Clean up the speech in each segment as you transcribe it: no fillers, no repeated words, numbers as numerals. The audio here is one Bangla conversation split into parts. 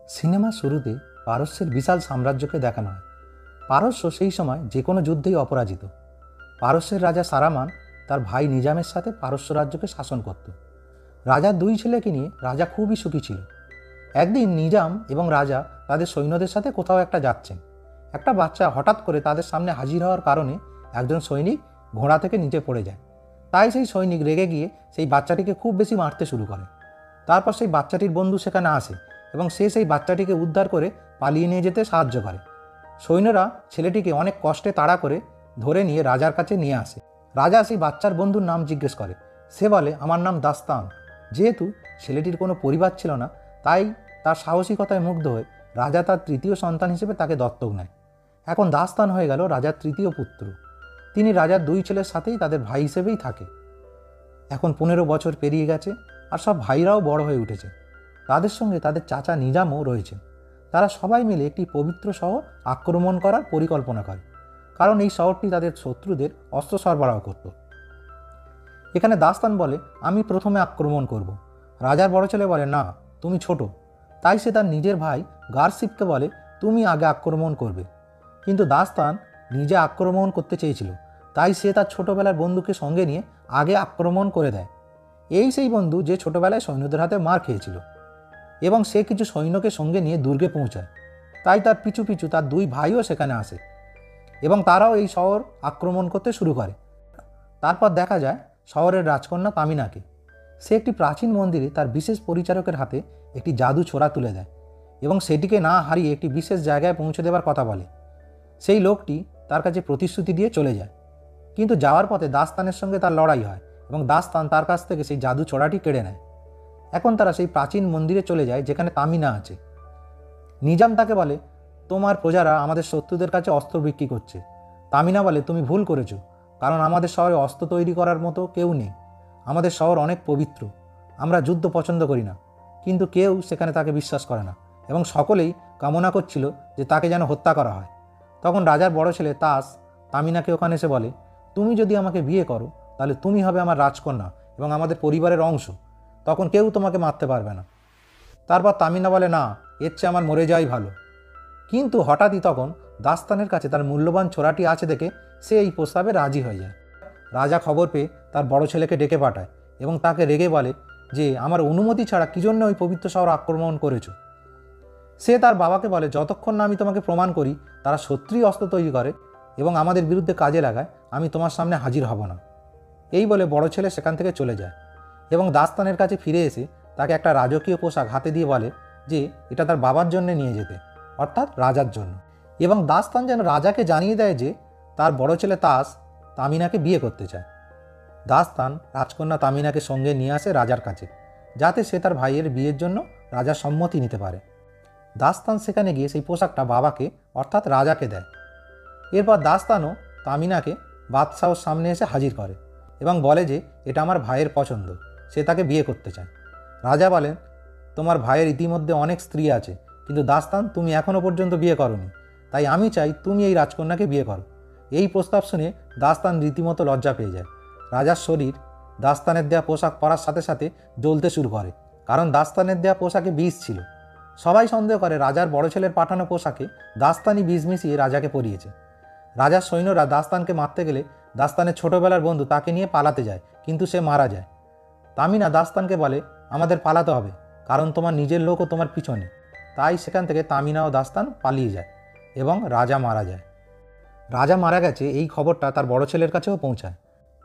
সিনেমার শুরুতে পারস্যের বিশাল সাম্রাজ্যকে দেখানো হয়। পারস্য সেই সময় যে কোনো যুদ্ধেই অপরাজিত। পারস্যের রাজা সারামান তার ভাই নিজামের সাথে পারস্য রাজ্যকে শাসন করত। রাজার দুই ছেলেকে নিয়ে রাজা খুবই সুখী ছিল। একদিন নিজাম এবং রাজা তাদের সৈন্যদের সাথে কোথাও একটা যাচ্ছেন। একটা বাচ্চা হঠাৎ করে তাদের সামনে হাজির হওয়ার কারণে একজন সৈনিক ঘোড়া থেকে নিচে পড়ে যায়। তাই সেই সৈনিক রেগে গিয়ে সেই বাচ্চাটিকে খুব বেশি মারতে শুরু করে। তারপর সেই বাচ্চাটির বন্ধু সেখানে আসে এবং সে সেই বাচ্চাটিকে উদ্ধার করে পালিয়ে নিয়ে যেতে সাহায্য করে। সৈন্যরা ছেলেটিকে অনেক কষ্টে তাড়া করে ধরে নিয়ে রাজার কাছে নিয়ে আসে। রাজা সেই বাচ্চার বন্ধুর নাম জিজ্ঞেস করে। সে বলে, আমার নাম দাস্তান। যেহেতু ছেলেটির কোনো পরিবার ছিল না, তাই তার সাহসিকতায় মুগ্ধ হয়ে রাজা তার তৃতীয় সন্তান হিসেবে তাকে দত্তক নেয়। এখন দাস্তান হয়ে গেল রাজার তৃতীয় পুত্র। তিনি রাজার দুই ছেলের সাথেই তাদের ভাই হিসেবেই থাকে। এখন 15 বছর পেরিয়ে গেছে আর সব ভাইরাও বড় হয়ে উঠেছে। তাদের সঙ্গে তাদের চাচা নিজামও রয়েছে। তারা সবাই মিলে একটি পবিত্র শহর আক্রমণ করার পরিকল্পনা করে, কারণ এই শহরটি তাদের শত্রুদের অস্ত্র সরবরাহ করত। এখানে দাস্তান বলে, আমি প্রথমে আক্রমণ করব। রাজার বড় ছেলে বলে, না, তুমি ছোট। তাই সে তার নিজের ভাই গারসিপকে বলে, তুমি আগে আক্রমণ করবে। কিন্তু দাস্তান নিজে আক্রমণ করতে চেয়েছিল, তাই সে তার ছোটবেলার বন্ধুকে সঙ্গে নিয়ে আগে আক্রমণ করে দেয়। এই সেই বন্ধু যে ছোটবেলায় সৈন্যদের হাতে মার খেয়েছিল, এবং সে কিছু সৈন্যকে সঙ্গে নিয়ে দুর্গে পৌঁছায়। তাই তার পিছু পিছু তার দুই ভাইও সেখানে আসে এবং তারাও এই শহর আক্রমণ করতে শুরু করে। তারপর দেখা যায় শহরের রাজকন্যা তামিনাকে। সে একটি প্রাচীন মন্দিরে তার বিশেষ পরিচারকের হাতে একটি জাদু ছোরা তুলে দেয় এবং সেটিকে না হারিয়ে একটি বিশেষ জায়গায় পৌঁছে দেওয়ার কথা বলে। সেই লোকটি তার কাছে প্রতিশ্রুতি দিয়ে চলে যায়, কিন্তু যাওয়ার পথে দাস্তানের সঙ্গে তার লড়াই হয় এবং দাস্তান তার কাছ থেকে সেই জাদু ছোরাটি কেড়ে নেয়। এখন তারা সেই প্রাচীন মন্দিরে চলে যায় যেখানে তামিনা আছে। নিজাম তাকে বলে, তোমার প্রজারা আমাদের শত্রুদের কাছে অস্ত্র বিক্রি করছে। তামিনা বলে, তুমি ভুল করেছ, কারণ আমাদের শহরে অস্ত্র তৈরি করার মতো কেউ নেই। আমাদের শহর অনেক পবিত্র, আমরা যুদ্ধ পছন্দ করি না। কিন্তু কেউ সেখানে তাকে বিশ্বাস করে না এবং সকলেই কামনা করছিল যে তাকে যেন হত্যা করা হয়। তখন রাজার বড় ছেলে তাস তামিনাকে ওখানে এসে বলে, তুমি যদি আমাকে বিয়ে করো তাহলে তুমি হবে আমার রাজকন্যা এবং আমাদের পরিবারের অংশ। তখন কেউ তোমাকে মারতে পারবে না। তারপর তামিনা বলে, না, এর চেয়ে আমার মরে যাওয়াই ভালো। কিন্তু হঠাৎই তখন দাস্তানের কাছে তার মূল্যবান ছোরাটি আছে দেখে সে এই প্রস্তাবে রাজি হয়ে যায়। রাজা খবর পেয়ে তার বড় ছেলেকে ডেকে পাঠায় এবং তাকে রেগে বলে যে আমার অনুমতি ছাড়া কী জন্য ওই পবিত্র শহর আক্রমণ করেছো। সে তার বাবাকে বলে, যতক্ষণ না আমি তোমাকে প্রমাণ করি তারা সত্যিই অস্ত্র তৈরি করে এবং আমাদের বিরুদ্ধে কাজে লাগায়, আমি তোমার সামনে হাজির হব না। এই বলে বড় ছেলে সেখান থেকে চলে যায় এবং দাস্তানের কাছে ফিরে এসে তাকে একটা রাজকীয় পোশাক হাতে দিয়ে বলে যে এটা তার বাবার জন্য নিয়ে যেতে, অর্থাৎ রাজার জন্য। এবং দাস্তান যেন রাজাকে জানিয়ে দেয় যে তার বড় ছেলে তাস তামিনাকে বিয়ে করতে চায়। দাস্তান রাজকন্যা তামিনাকে সঙ্গে নিয়ে আসে রাজার কাছে, যাতে সে তার ভাইয়ের বিয়ের জন্য রাজার সম্মতি নিতে পারে। দাস্তান সেখানে গিয়ে সেই পোশাকটা বাবাকে অর্থাৎ রাজাকে দেয়। এরপর দাস্তানও তামিনাকে বাদশাহর সামনে এসে হাজির করে এবং বলে যে এটা আমার ভাইয়ের পছন্দ, সে তাকে বিয়ে করতে চায়। রাজা বলেন, তোমার ভাইয়ের ইতিমধ্যে অনেক স্ত্রী আছে, কিন্তু দাস্তান তুমি এখনও পর্যন্ত বিয়ে করনি, তাই আমি চাই তুমি এই রাজকন্যাকে বিয়ে করো। এই প্রস্তাব শুনে দাস্তান রীতিমতো লজ্জা পেয়ে যায়। রাজার শরীর দাস্তানের দেয়া পোশাক পরার সাথে সাথে জ্বলতে শুরু করে, কারণ দাস্তানের দেয়া পোশাকে বিষ ছিল। সবাই সন্দেহ করে রাজার বড় ছেলের পাঠানো পোশাকে দাস্তানই বিষ মিশিয়ে রাজাকে পরিয়েছে। রাজার সৈন্যরা দাস্তানকে মারতে গেলে দাস্তানের ছোটবেলার বন্ধু তাকে নিয়ে পালাতে যায়, কিন্তু সে মারা যায়। তামিনা দাস্তানকে বলে, আমাদের পালাতে হবে, কারণ তোমার নিজের লোকও তোমার পিছনে। তাই সেখান থেকে তামিনা ও দাস্তান পালিয়ে যায় এবং রাজা মারা যায়। রাজা মারা গেছে এই খবরটা তার বড় ছেলের কাছেও পৌঁছায়।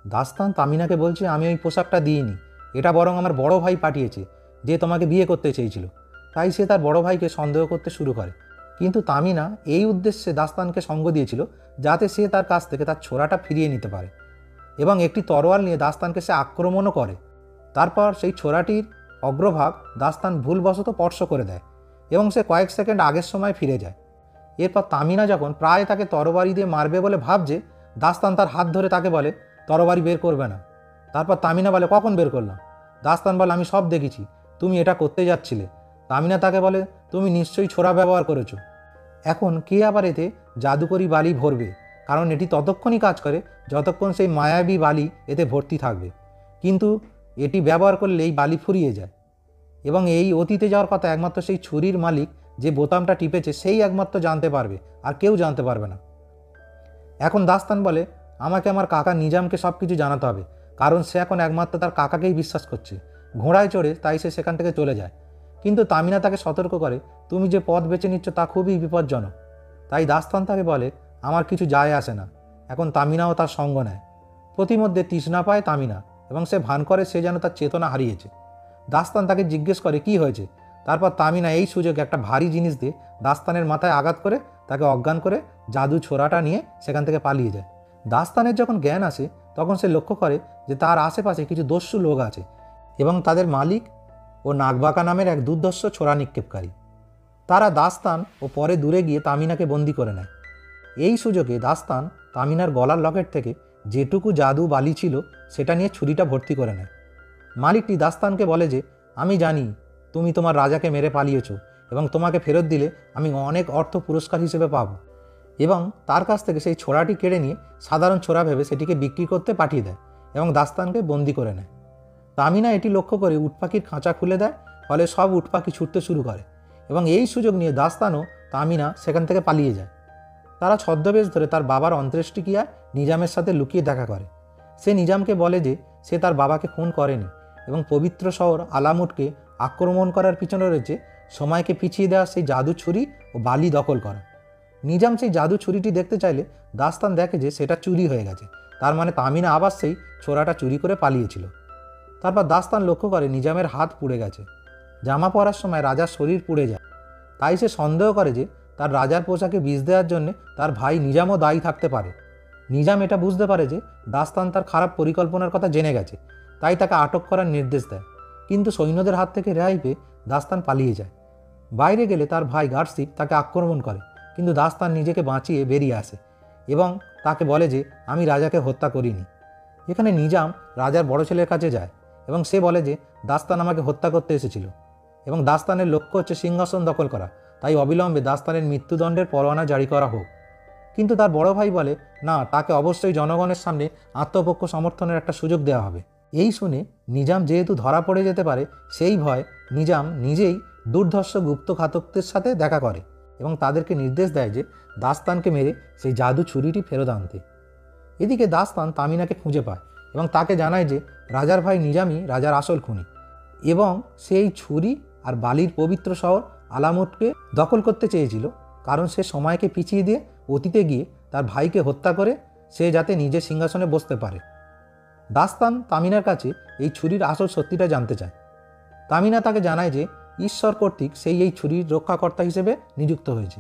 দাস্তান তামিনাকে বলছে, আমি ওই পোশাকটা দিইনি, এটা বরং আমার বড় ভাই পাঠিয়েছে, যে তোমাকে বিয়ে করতে চেয়েছিল। তাই সে তার বড় ভাইকে সন্দেহ করতে শুরু করে। কিন্তু তামিনা এই উদ্দেশ্যে দাস্তানকে সঙ্গ দিয়েছিল যাতে সে তার কাছ থেকে তার ছোরাটা ফিরিয়ে নিতে পারে, এবং একটি তরোয়াল নিয়ে দাস্তানকে সে আক্রমণও করে। তারপর সেই ছোরাটির অগ্রভাগ দাস্তান ভুলবশত স্পর্শ করে দেয় এবং সে কয়েক সেকেন্ড আগের সময় ফিরে যায়। এরপর তামিনা যখন প্রায় তাকে তরবারি দিয়ে মারবে বলে ভাবছে, দাস্তান তার হাত ধরে তাকে বলে, তরবারি বের করবে না। তারপর তামিনা বলে, কখন বের করলাম? দাস্তান বলে, আমি সব দেখেছি, তুমি এটা করতে যাচ্ছিলে। তামিনা তাকে বলে, তুমি নিশ্চয়ই ছোরা ব্যবহার করেছো। এখন কে আবার এতে জাদুকরি বালি ভরবে, কারণ এটি ততক্ষণই কাজ করে যতক্ষণ সেই মায়াবী বালি এতে ভর্তি থাকবে। কিন্তু এটি ব্যবহার করলে এই বালি ফুরিয়ে যায় এবং এই অতীতে যাওয়ার কথা একমাত্র সেই ছুরির মালিক যে বোতামটা টিপেছে সেই একমাত্র জানতে পারবে, আর কেউ জানতে পারবে না। এখন দাস্তান বলে, আমাকে আমার কাকা নিজামকে সব কিছু জানাতে হবে, কারণ সে এখন একমাত্র তার কাকাকেই বিশ্বাস করছে। ঘোড়ায় চড়ে তাই সে সেখান থেকে চলে যায়। কিন্তু তামিনা তাকে সতর্ক করে, তুমি যে পথ বেছে নিচ্ছ তা খুবই বিপজ্জনক। তাই দাস্তান তাকে বলে, আমার কিছু যায় আসে না। এখন তামিনাও তার সঙ্গ নেয়। প্রতিমধ্যে তৃষ্ণা পায় তামিনা এবং সে ভান করে সে যেন তার চেতনা হারিয়েছে। দাস্তান তাকে জিজ্ঞেস করে কি হয়েছে। তারপর তামিনা এই সুযোগে একটা ভারী জিনিস দিয়ে দাস্তানের মাথায় আঘাত করে তাকে অজ্ঞান করে জাদু ছোরাটা নিয়ে সেখান থেকে পালিয়ে যায়। দাস্তানের যখন জ্ঞান আসে তখন সে লক্ষ্য করে যে তার আশেপাশে কিছু দস্যু লোক আছে এবং তাদের মালিক ও নাগবাকা নামের এক দুর্ধর্ষ ছোরা নিক্ষেপকারী। তারা দাস্তান ও পরে দূরে গিয়ে তামিনাকে বন্দি করে নেয়। এই সুযোগে দাস্তান তামিনার গলার লকেট থেকে যেটুকু জাদু বালি ছিল সেটা নিয়ে ছুরিটা ভর্তি করে নেয়। মালিকটি দাস্তানকে বলে যে, আমি জানি তুমি তোমার রাজাকে মেরে পালিয়েছ এবং তোমাকে ফেরত দিলে আমি অনেক অর্থ পুরস্কার হিসেবে পাব। এবং তার কাছ থেকে সেই ছোরাটি কেড়ে নিয়ে সাধারণ ছোরা ভেবে সেটিকে বিক্রি করতে পাঠিয়ে দেয় এবং দাস্তানকে বন্দি করে নেয়। তামিনা এটি লক্ষ্য করে উটপাখির খাঁচা খুলে দেয়, ফলে সব উটপাখি ছুটতে শুরু করে এবং এই সুযোগ নিয়ে দাস্তান ও তামিনা সেখান থেকে পালিয়ে যায়। তারা ছদ্মবেশ ধরে তার বাবার অন্ত্যেষ্টিক্রিয়ায় নিজামের সাথে লুকিয়ে দেখা করে। সে নিজামকে বলে যে সে তার বাবাকে খুন করেনি এবং পবিত্র শহর আলামুটকে আক্রমণ করার পিছনে রয়েছে সময়কে পিছিয়ে দেওয়া সেই জাদু ছুরি ও বালি দখল করা। নিজাম সেই জাদু ছুরিটি দেখতে চাইলে দাস্তান দেখে যে সেটা চুরি হয়ে গেছে, তার মানে তামিনা আবার সেই ছোরাটা চুরি করে পালিয়েছিল। তারপর দাস্তান লক্ষ্য করে নিজামের হাত পুড়ে গেছে। জামা পরার সময় রাজার শরীর পুড়ে যায়। তাই সে সন্দেহ করে যে তার রাজার পোশাকে বিষ দেওয়ার জন্য তার ভাই নিজামও দায়ী থাকতে পারে। নিজাম এটা বুঝতে পারে যে দাস্তান তার খারাপ পরিকল্পনার কথা জেনে গেছে, তাই তাকে আটক করার নির্দেশ দেয়। কিন্তু সৈন্যদের হাত থেকে রেহাই পেয়ে দাস্তান পালিয়ে যায়। বাইরে গেলে তার ভাই গার্ডশিপ তাকে আক্রমণ করে, কিন্তু দাস্তান নিজেকে বাঁচিয়ে বেরিয়ে আসে এবং তাকে বলে যে আমি রাজাকে হত্যা করিনি। এখানে নিজাম রাজার বড় ছেলের কাছে যায় এবং সে বলে যে দাস্তান আমাকে হত্যা করতে এসেছিল এবং দাস্তানের লক্ষ্য হচ্ছে সিংহাসন দখল করা, তাই অবিলম্বে দাস্তানের মৃত্যুদণ্ডের পরোয়ানা জারি করা হোক। কিন্তু তার বড় ভাই বলে, না, তাকে অবশ্যই জনগণের সামনে আত্মপক্ষ সমর্থনের একটা সুযোগ দেওয়া হবে। এই শুনে নিজাম যেহেতু ধরা পড়ে যেতে পারে সেই ভয় নিজাম নিজেই দুর্ধর্ষ গুপ্তঘাতকদের সাথে দেখা করে এবং তাদেরকে নির্দেশ দেয় যে দাস্তানকে মেরে সেই জাদু ছুরিটি ফেরত আনতে। এদিকে দাস্তান তামিনাকে খুঁজে পায় এবং তাকে জানায় যে রাজার ভাই নিজামই রাজার আসল খুনি এবং সেই ছুরি আর বালির পবিত্র শহর আলামুটকে দখল করতে চেয়েছিল, কারণ সে সময়কে পিছিয়ে দিয়ে অতীতে গিয়ে তার ভাইকে হত্যা করে সে যাতে নিজের সিংহাসনে বসতে পারে। দাস্তান তামিনার কাছে এই ছুরির আসল সত্যিটা জানতে চায়। তামিনা তাকে জানায় যে ঈশ্বর কর্তৃক সেই এই ছুরির রক্ষাকর্তা হিসেবে নিযুক্ত হয়েছে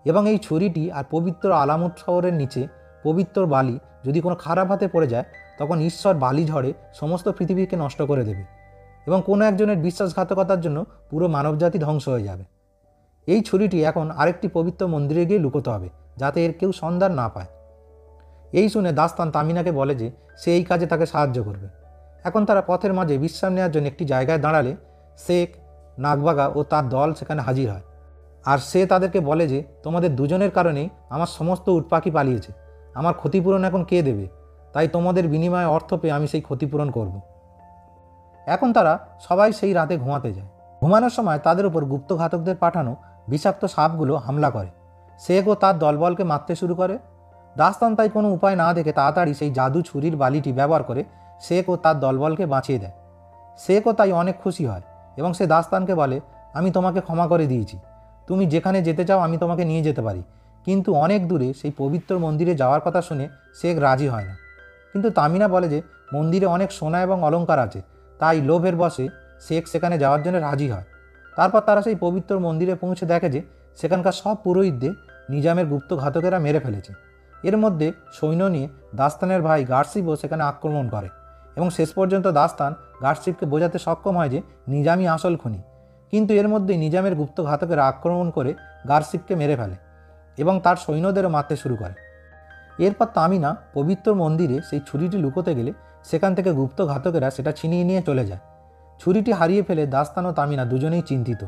এবং এই ছুরিটি আর পবিত্র আলামুট শহরের নিচে পবিত্র বালি যদি কোনো খারাপ হাতে পড়ে যায় তখন ঈশ্বর বালি ঝড়ে সমস্ত পৃথিবীকে নষ্ট করে দেবে এবং কোনো একজনের বিশ্বাসঘাতকতার জন্য পুরো মানবজাতি ধ্বংস হয়ে যাবে। এই ছুরিটি এখন আরেকটি পবিত্র মন্দিরে গিয়ে লুকোতে হবে যাতে এর কেউ সন্ধান না পায়। এই শুনে দাস্তান তামিনাকে বলে যে সে এই কাজে তাকে সাহায্য করবে। এখন তারা পথের মাঝে বিশ্রাম নেওয়ার জন্য একটি জায়গায় দাঁড়ালে শেখ নাগবাগা ও তার দল সেখানে হাজির হয়। আর সে তাদেরকে বলে যে তোমাদের দুজনের কারণেই আমার সমস্ত উটপাখি পালিয়েছে, আমার ক্ষতিপূরণ এখন কে দেবে? তাই তোমাদের বিনিময়ে অর্থ পেয়ে আমি সেই ক্ষতিপূরণ করব। এখন তারা সবাই সেই রাতে ঘুমাতে যায়। ঘুমানোর সময় তাদের উপর গুপ্তঘাতকদের পাঠানো বিষাক্ত সাপগুলো হামলা করে। শেখ ও তার দলবলকে মারতে শুরু করে। দাস্তান তাই কোনো উপায় না দেখে তাড়াতাড়ি সেই জাদু ছুরির বালিটি ব্যবহার করে শেখ ও তার দলবলকে বাঁচিয়ে দেয়। শেখও তাই অনেক খুশি হয় এবং সে দাস্তানকে বলে, আমি তোমাকে ক্ষমা করে দিয়েছি, তুমি যেখানে যেতে চাও আমি তোমাকে নিয়ে যেতে পারি। কিন্তু অনেক দূরে সেই পবিত্র মন্দিরে যাওয়ার কথা শুনে শেখ রাজি হয় না। কিন্তু তামিনা বলে যে মন্দিরে অনেক সোনা এবং অলংকার আছে, তাই লোভের বশে শেখ সেখানে যাওয়ার জন্য রাজি হয়। তারপর তারা সেই পবিত্র মন্দিরে পৌঁছে দেখে যে সেখানকার সব পুরোহিতদের নিজামের গুপ্তঘাতকেরা মেরে ফেলেছে। এর মধ্যে সৈন্য নিয়ে দাস্তানের ভাই গার্ডশিপও সেখানে আক্রমণ করে এবং শেষ পর্যন্ত দাস্তান গার্ডশিপকে বোঝাতে সক্ষম হয় যে নিজামই আসল খুনি। কিন্তু এর মধ্যেই নিজামের গুপ্তঘাতকেরা আক্রমণ করে গার্ডশিপকে মেরে ফেলে এবং তার সৈন্যদেরও মারতে শুরু করে। এরপর তামিনা পবিত্র মন্দিরে সেই ছুরিটি লুকোতে গেলে সেখান থেকে গুপ্তঘাতকেরা সেটা ছিনিয়ে নিয়ে চলে যায়। ছুরিটি হারিয়ে ফেলে দাস্তান ও তামিনা দুজনেই চিন্তিত।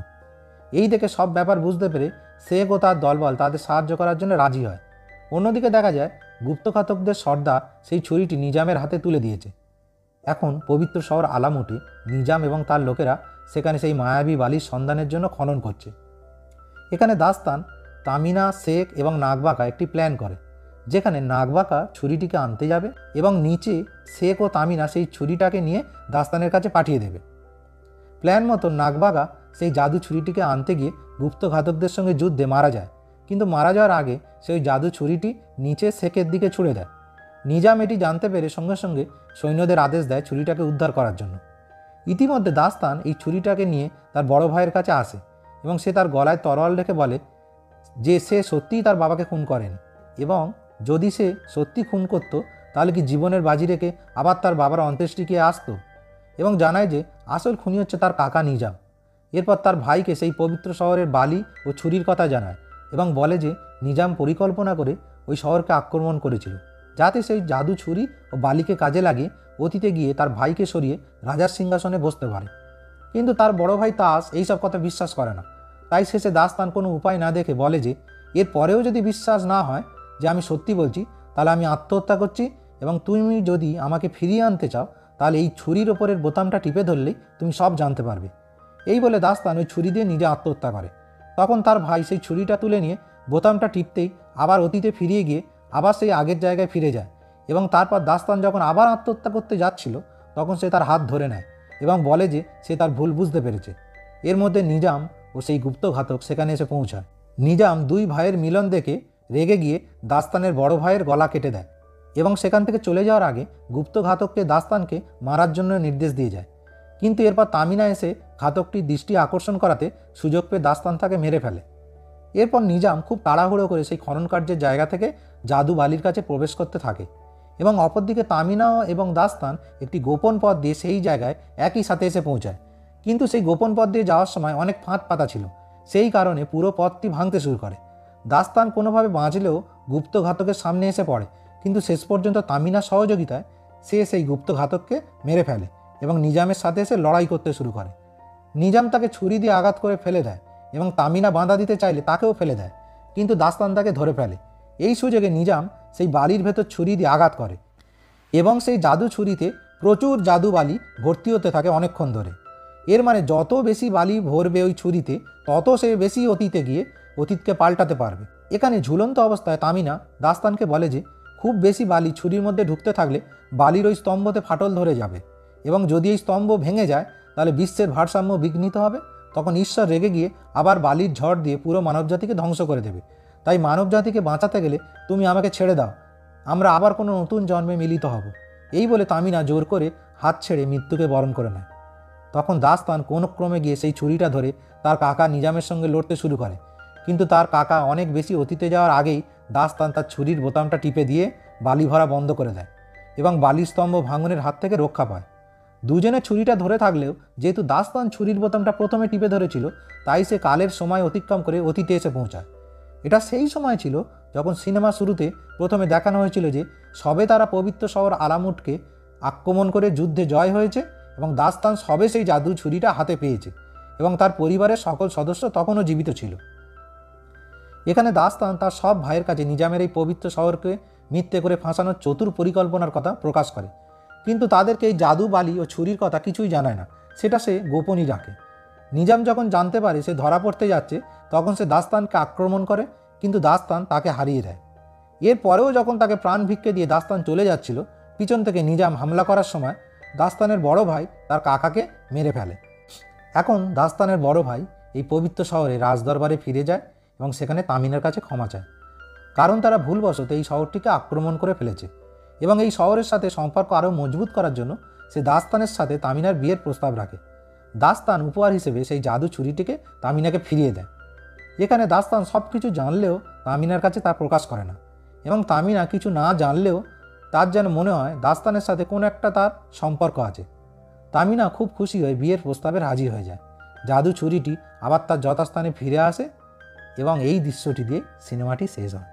এই দেখে সব ব্যাপার বুঝতে পেরে শেখ ও তার দলবল তাদের সাহায্য করার জন্য রাজি হয়। অন্যদিকে দেখা যায় গুপ্তঘাতকদের সর্দার সেই ছুরিটি নিজামের হাতে তুলে দিয়েছে। এখন পবিত্র শহর আলামুটে নিজাম এবং তার লোকেরা সেখানে সেই মায়াবী বালির সন্ধানের জন্য খনন করছে। এখানে দাস্তান তামিনা, শেখ এবং নাগবাকা একটি প্ল্যান করে, যেখানে নাগবাকা ছুরিটিকে আনতে যাবে এবং নিচে শেখ ও তামিনা সেই ছুরিটাকে নিয়ে দাস্তানের কাছে পাঠিয়ে দেবে। প্ল্যান মতো নাগবাকা সেই জাদু ছুরিটিকে আনতে গিয়ে গুপ্তঘাতকদের সঙ্গে যুদ্ধে মারা যায়, কিন্তু মারা যাওয়ার আগে সেই জাদু ছুরিটি নিচে শেখের দিকে ছুঁড়ে দেয়। নিজাম এটি জানতে পেরে সঙ্গে সঙ্গে সৈন্যদের আদেশ দেয় ছুরিটাকে উদ্ধার করার জন্য। ইতিমধ্যে দাস্তান এই ছুরিটাকে নিয়ে তার বড় ভাইয়ের কাছে আসে এবং সে তার গলায় তরোয়াল রেখে বলে যে সে সত্যিই তার বাবাকে খুন করেনি, এবং যদি সে সত্যি খুন করত তাহলে কি জীবনের বাজি রেখে আবার তার বাবার অন্ত্যেষ্টিক্রিয়া আসতো, এবং জানায় যে আসল খুনি হচ্ছে তার কাকা নিজাম। এরপর তার ভাইকে সেই পবিত্র শহরের বালি ও ছুরির কথা জানায় এবং বলে যে নিজাম পরিকল্পনা করে ওই শহরকে আক্রমণ করেছিল, যাতে সেই জাদু ছুরি ও বালিকে কাজে লাগিয়ে অতীতে গিয়ে তার ভাইকে সরিয়ে রাজার সিংহাসনে বসতে পারে। কিন্তু তার বড় ভাই তাস এইসব কথা বিশ্বাস করে না। তাই শেষে দাস্তান কোনো উপায় না দেখে বলে যে এর পরেও যদি বিশ্বাস না হয় যে আমি সত্যি বলছি, তাহলে আমি আত্মহত্যা করছি, এবং তুমি যদি আমাকে ফিরিয়ে আনতে চাও তাহলে এই ছুরির ওপরের বোতামটা টিপে ধরলেই তুমি সব জানতে পারবে। এই বলে দাস্তান ওই ছুরি দিয়ে নিজে আত্মহত্যা করে। তখন তার ভাই সেই ছুরিটা তুলে নিয়ে বোতামটা টিপতেই আবার অতীতে ফিরিয়ে গিয়ে আবার সেই আগের জায়গায় ফিরে যায়, এবং তারপর দাস্তান যখন আবার আত্মহত্যা করতে যাচ্ছিল তখন সে তার হাত ধরে নেয় এবং বলে যে সে তার ভুল বুঝতে পেরেছে। এর মধ্যে নিজাম ও সেই গুপ্তঘাতক সেখানে এসে পৌঁছায়। নিজাম দুই ভাইয়ের মিলন দেখে রেগে গিয়ে দাস্তানের বড় ভাইয়ের গলা কেটে দেয় এবং সেখান থেকে চলে যাওয়ার আগে গুপ্তঘাতককে দাস্তানকে মারার জন্য নির্দেশ দিয়ে যায়। কিন্তু এরপর তামিনা এসে ঘাতকটির দৃষ্টি আকর্ষণ করাতে সুযোগ পেয়ে দাস্তান তাকে মেরে ফেলে। এরপর নিজাম খুব তাড়াহুড়ো করে সেই খনন কার্যের জায়গা থেকে জাদু বালির কাছে প্রবেশ করতে থাকে, এবং অপরদিকে তামিনা এবং দাস্তান একটি গোপন পথ দিয়ে সেই জায়গায় একই সাথে এসে পৌঁছায়। কিন্তু সেই গোপন পথ দিয়ে যাওয়ার সময় অনেক ফাঁদ পাতা ছিল, সেই কারণে পুরো পথটি ভাঙতে শুরু করে। দাস্তান কোনোভাবে বাঁচলেও গুপ্তঘাতকের সামনে এসে পড়ে, কিন্তু শেষ পর্যন্ত তামিনার সহযোগিতায় সে সেই গুপ্তঘাতককে মেরে ফেলে এবং নিজামের সাথে এসে লড়াই করতে শুরু করে। নিজাম তাকে ছুরি দিয়ে আঘাত করে ফেলে দেয় এবং তামিনা বাঁধা দিতে চাইলে তাকেও ফেলে দেয়, কিন্তু দাস্তান তাকে ধরে ফেলে। এই সুযোগে নিজাম সেই বালির ভেতর ছুরি দিয়ে আঘাত করে এবং সেই জাদু ছুরিতে প্রচুর জাদু বালি ভর্তি হতে থাকে অনেকক্ষণ ধরে। এর মানে যত বেশি বালি ভরবে ওই ছুরিতে, তত সে বেশি অতীতে গিয়ে অতীতকে পাল্টাতে পারবে। এখানে ঝুলন্ত অবস্থায় তামিনা দাস্তানকে বলে যে খুব বেশি বালি ছুরির মধ্যে ঢুকতে থাকলে বালির ওই স্তম্ভতে ফাটল ধরে যাবে, এবং যদি এই স্তম্ভ ভেঙে যায় তাহলে বিশ্বের ভারসাম্য বিঘ্নিত হবে। তখন ঈশ্বর রেগে গিয়ে আবার বালির ঝড় দিয়ে পুরো মানবজাতিকে ধ্বংস করে দেবে। তাই মানবজাতিকে বাঁচাতে গেলে তুমি আমাকে ছেড়ে দাও, আমরা আবার কোনো নতুন জন্মে মিলিত হব। এই বলে তামিনা জোর করে হাত ছেড়ে মৃত্যুকে বরণ করে নেয়। তখন দাস্তান কোনো ক্রমে গিয়ে সেই ছুরিটা ধরে তার কাকা নিজামের সঙ্গে লড়তে শুরু করে, কিন্তু তার কাকা অনেক বেশি অতীতে যাওয়ার আগেই দাস্তান তার ছুরির বোতামটা টিপে দিয়ে বালি ভরা বন্ধ করে দেয় এবং বালির স্তম্ভ ভাঙনের হাত থেকে রক্ষা পায়। দুজনে ছুরিটা ধরে থাকলেও যেহেতু দাস্তান ছুরির বোতামটা প্রথমে টিপে ধরেছিল, তাই সে কালের সময় অতিক্রম করে অতীতে এসে পৌঁছায়। এটা সেই সময় ছিল যখন সিনেমা শুরুতে প্রথমে দেখানো হয়েছিল যে সবে তারা পবিত্র শহর আলামুটকে আক্রমণ করে যুদ্ধে জয় হয়েছে এবং দাস্তান সবে সেই জাদু ছুরিটা হাতে পেয়েছে এবং তার পরিবারের সকল সদস্য তখনও জীবিত ছিল। এখানে দাস্তান তার সব ভাইয়ের কাছে নিজামের এই পবিত্র শহরকে মিথ্যে করে ফাঁসানোর চতুর পরিকল্পনার কথা প্রকাশ করে, কিন্তু তাদেরকে এই জাদু বালি ও ছুরির কথা কিছুই জানায় না, সেটা সে গোপনই রাখে। নিজাম যখন জানতে পারে সে ধরা পড়তে যাচ্ছে, তখন সে দাস্তানকে আক্রমণ করে, কিন্তু দাস্তান তাকে হারিয়ে দেয়। এরপরেও যখন তাকে প্রাণ ভিক্ষে দিয়ে দাস্তান চলে যাচ্ছিল, পিছন থেকে নিজাম হামলা করার সময় দাস্তানের বড় ভাই তার কাকাকে মেরে ফেলে। এখন দাস্তানের বড় ভাই এই পবিত্র শহরে রাজদরবারে ফিরে যায় এবং সেখানে তামিনার কাছে ক্ষমা চায়, কারণ তারা ভুলবশত এই শহরটিকে আক্রমণ করে ফেলেছে, এবং এই শহরের সাথে সম্পর্ক আরও মজবুত করার জন্য সে দাস্তানের সাথে তামিনার বিয়ের প্রস্তাব রাখে। দাস্তান উপহার হিসেবে সেই জাদু ছুরিটিকে তামিনাকে ফিরিয়ে দেয়। এখানে দাস্তান সব কিছু জানলেও তামিনার কাছে তা প্রকাশ করে না, এবং তামিনা কিছু না জানলেও তার যেন মনে হয় দাস্তানের সাথে কোনো একটা তার সম্পর্ক আছে। তামিনা খুব খুশি হয়ে বিয়ের প্রস্তাবে রাজি হয়ে যায়। জাদু ছুরিটি আবার তার যথাস্থানে ফিরে আসে এবং এই দৃশ্যটি দিয়ে সিনেমাটি শেষ হয়।